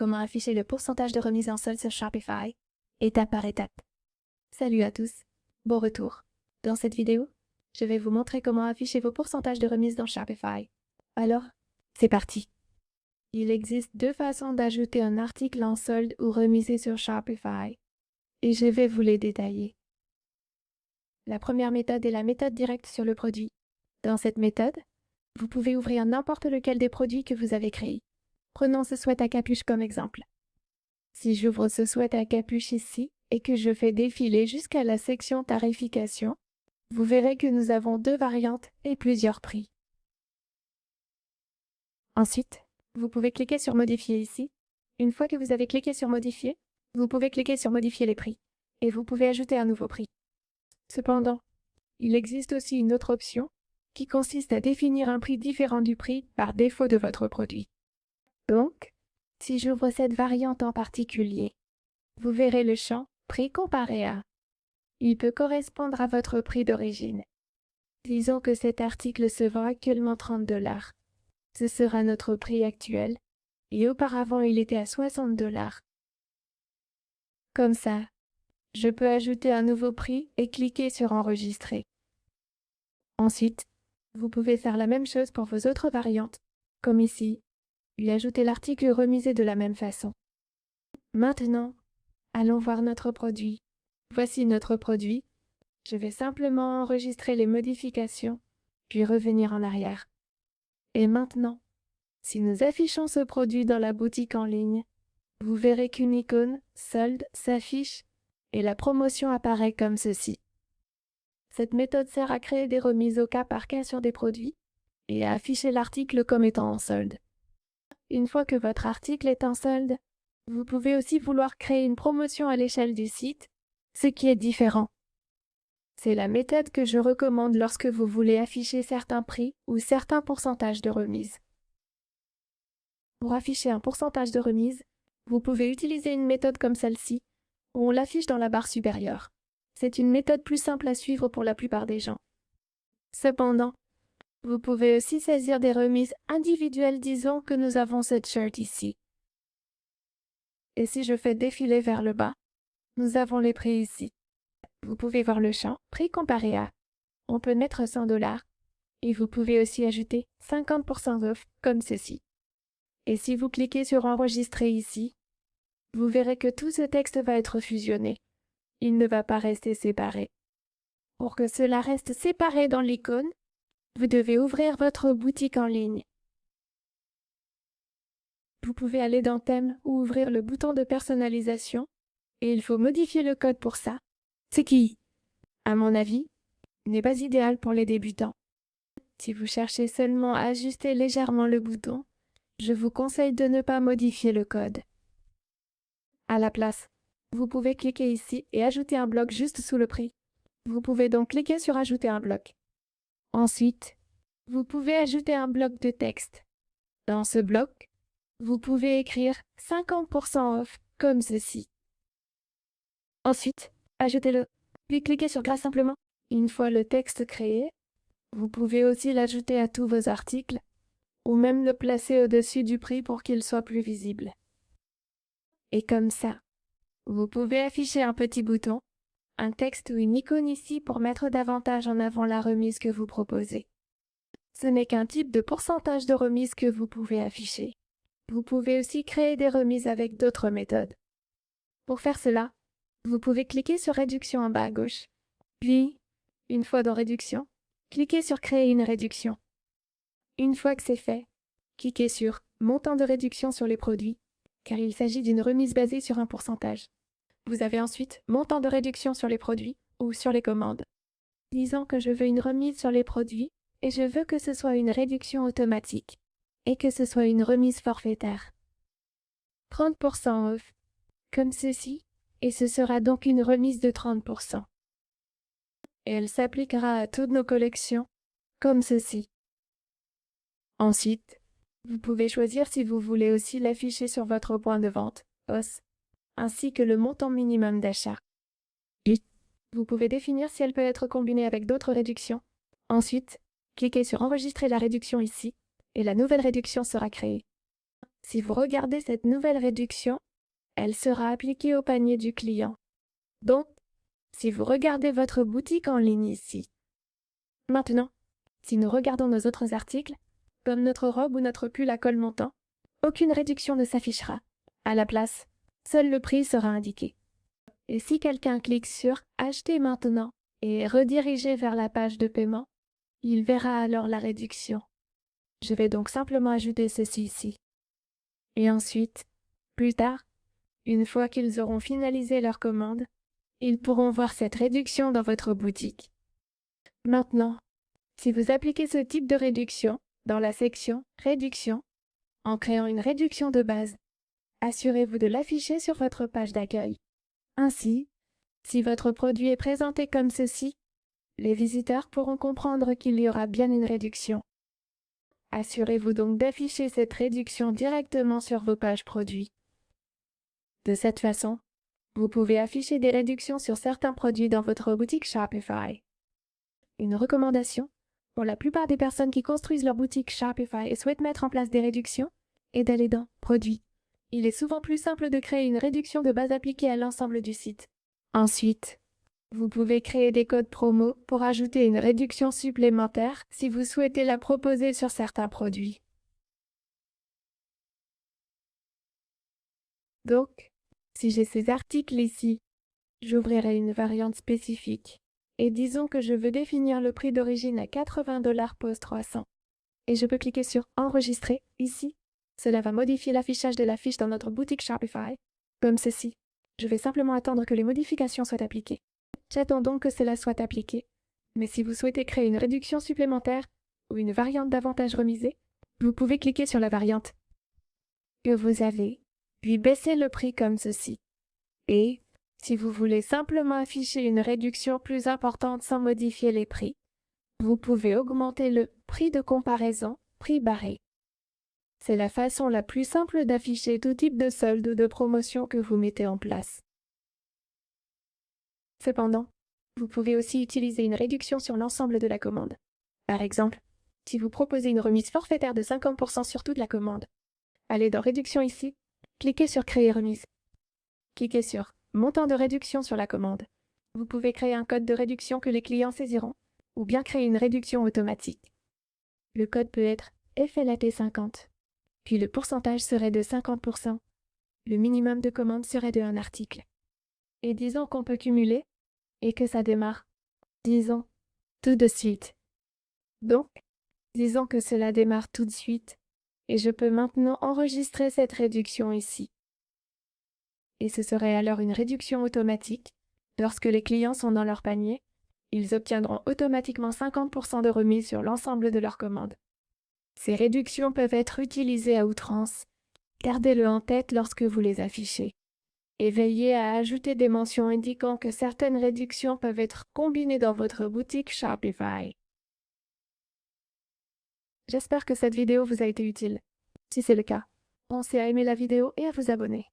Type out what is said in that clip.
comment afficher le pourcentage de remise en solde sur Shopify, étape par étape. Salut à tous, bon retour. Dans cette vidéo, je vais vous montrer comment afficher vos pourcentages de remise dans Shopify. Alors, c'est parti. Il existe deux façons d'ajouter un article en solde ou remisé sur Shopify, et je vais vous les détailler. La première méthode est la méthode directe sur le produit. Dans cette méthode, vous pouvez ouvrir n'importe lequel des produits que vous avez créés. Prenons ce sweat à capuche comme exemple. Si j'ouvre ce sweat à capuche ici et que je fais défiler jusqu'à la section tarification, vous verrez que nous avons deux variantes et plusieurs prix. Ensuite, vous pouvez cliquer sur modifier ici. Une fois que vous avez cliqué sur modifier, vous pouvez cliquer sur modifier les prix et vous pouvez ajouter un nouveau prix. Cependant, il existe aussi une autre option qui consiste à définir un prix différent du prix par défaut de votre produit. Donc, si j'ouvre cette variante en particulier, vous verrez le champ « Prix comparé à ». Il peut correspondre à votre prix d'origine. Disons que cet article se vend actuellement 30 $. Ce sera notre prix actuel, et auparavant il était à 60 $. Comme ça, je peux ajouter un nouveau prix et cliquer sur « Enregistrer ». Ensuite, vous pouvez faire la même chose pour vos autres variantes, comme ici, puis ajouter l'article remisé de la même façon. Maintenant, allons voir notre produit. Voici notre produit. Je vais simplement enregistrer les modifications, puis revenir en arrière. Et maintenant, si nous affichons ce produit dans la boutique en ligne, vous verrez qu'une icône « Solde » s'affiche et la promotion apparaît comme ceci. Cette méthode sert à créer des remises au cas par cas sur des produits et à afficher l'article comme étant en solde. Une fois que votre article est en solde, vous pouvez aussi vouloir créer une promotion à l'échelle du site, ce qui est différent. C'est la méthode que je recommande lorsque vous voulez afficher certains prix ou certains pourcentages de remise. Pour afficher un pourcentage de remise, vous pouvez utiliser une méthode comme celle-ci, où on l'affiche dans la barre supérieure. C'est une méthode plus simple à suivre pour la plupart des gens. Cependant, vous pouvez aussi saisir des remises individuelles, disons que nous avons cette shirt ici. Et si je fais défiler vers le bas, nous avons les prix ici. Vous pouvez voir le champ « Prix comparé à ». On peut mettre 100 $, et vous pouvez aussi ajouter 50% off comme ceci. Et si vous cliquez sur « Enregistrer » ici, vous verrez que tout ce texte va être fusionné. Il ne va pas rester séparé. Pour que cela reste séparé dans l'icône, vous devez ouvrir votre boutique en ligne. Vous pouvez aller dans Thème ou ouvrir le bouton de personnalisation, et il faut modifier le code pour ça, ce qui, à mon avis, n'est pas idéal pour les débutants. Si vous cherchez seulement à ajuster légèrement le bouton, je vous conseille de ne pas modifier le code. À la place, vous pouvez cliquer ici et ajouter un bloc juste sous le prix. Vous pouvez donc cliquer sur « Ajouter un bloc ». Ensuite, vous pouvez ajouter un bloc de texte. Dans ce bloc, vous pouvez écrire 50% off comme ceci. Ensuite, ajoutez-le, puis cliquez sur « Grâce » simplement. Une fois le texte créé, vous pouvez aussi l'ajouter à tous vos articles ou même le placer au-dessus du prix pour qu'il soit plus visible. Et comme ça, vous pouvez afficher un petit bouton, un texte ou une icône ici pour mettre davantage en avant la remise que vous proposez. Ce n'est qu'un type de pourcentage de remise que vous pouvez afficher. Vous pouvez aussi créer des remises avec d'autres méthodes. Pour faire cela, vous pouvez cliquer sur « Réduction » en bas à gauche. Puis, une fois dans « Réduction », cliquez sur « Créer une réduction ». Une fois que c'est fait, cliquez sur « Montant de réduction sur les produits » car il s'agit d'une remise basée sur un pourcentage. Vous avez ensuite « Montant de réduction sur les produits » ou « Sur les commandes ». Disons que je veux une remise sur les produits et je veux que ce soit une réduction automatique et que ce soit une remise forfaitaire. 30% off, comme ceci, et ce sera donc une remise de 30%. Et elle s'appliquera à toutes nos collections, comme ceci. Ensuite, vous pouvez choisir si vous voulez aussi l'afficher sur votre point de vente, POS, ainsi que le montant minimum d'achat. Vous pouvez définir si elle peut être combinée avec d'autres réductions. Ensuite, cliquez sur « Enregistrer la réduction » ici, et la nouvelle réduction sera créée. Si vous regardez cette nouvelle réduction, elle sera appliquée au panier du client. Donc, si vous regardez votre boutique en ligne ici. Maintenant, si nous regardons nos autres articles, comme notre robe ou notre pull à col montant, aucune réduction ne s'affichera. À la place, seul le prix sera indiqué. Et si quelqu'un clique sur « Acheter maintenant » et est redirigé vers la page de paiement, il verra alors la réduction. Je vais donc simplement ajouter ceci ici. Et ensuite, plus tard, une fois qu'ils auront finalisé leur commande, ils pourront voir cette réduction dans votre boutique. Maintenant, si vous appliquez ce type de réduction dans la section « Réduction » en créant une réduction de base, assurez-vous de l'afficher sur votre page d'accueil. Ainsi, si votre produit est présenté comme ceci, les visiteurs pourront comprendre qu'il y aura bien une réduction. Assurez-vous donc d'afficher cette réduction directement sur vos pages produits. De cette façon, vous pouvez afficher des réductions sur certains produits dans votre boutique Shopify. Une recommandation pour la plupart des personnes qui construisent leur boutique Shopify et souhaitent mettre en place des réductions est d'aller dans « Produits ». Il est souvent plus simple de créer une réduction de base appliquée à l'ensemble du site. Ensuite, vous pouvez créer des codes promo pour ajouter une réduction supplémentaire si vous souhaitez la proposer sur certains produits. Donc, si j'ai ces articles ici, j'ouvrirai une variante spécifique. Et disons que je veux définir le prix d'origine à 80 $ pose 300. Et je peux cliquer sur « Enregistrer » ici. Cela va modifier l'affichage de la fiche dans notre boutique Shopify, comme ceci. Je vais simplement attendre que les modifications soient appliquées. J'attends donc que cela soit appliqué. Mais si vous souhaitez créer une réduction supplémentaire ou une variante davantage remisée, vous pouvez cliquer sur la variante que vous avez, puis baisser le prix comme ceci. Et, si vous voulez simplement afficher une réduction plus importante sans modifier les prix, vous pouvez augmenter le prix de comparaison, prix barré. C'est la façon la plus simple d'afficher tout type de solde ou de promotion que vous mettez en place. Cependant, vous pouvez aussi utiliser une réduction sur l'ensemble de la commande. Par exemple, si vous proposez une remise forfaitaire de 50% sur toute la commande, allez dans Réduction ici, cliquez sur Créer remise. Cliquez sur Montant de réduction sur la commande. Vous pouvez créer un code de réduction que les clients saisiront, ou bien créer une réduction automatique. Le code peut être FLAT50, puis le pourcentage serait de 50%. Le minimum de commande serait de un article. Et disons qu'on peut cumuler, et que ça démarre, disons, tout de suite. Donc, disons que cela démarre tout de suite, et je peux maintenant enregistrer cette réduction ici. Et ce serait alors une réduction automatique. Lorsque les clients sont dans leur panier, ils obtiendront automatiquement 50% de remise sur l'ensemble de leur commande. Ces réductions peuvent être utilisées à outrance. Gardez-le en tête lorsque vous les affichez. Et veillez à ajouter des mentions indiquant que certaines réductions peuvent être combinées dans votre boutique Shopify. J'espère que cette vidéo vous a été utile. Si c'est le cas, pensez à aimer la vidéo et à vous abonner.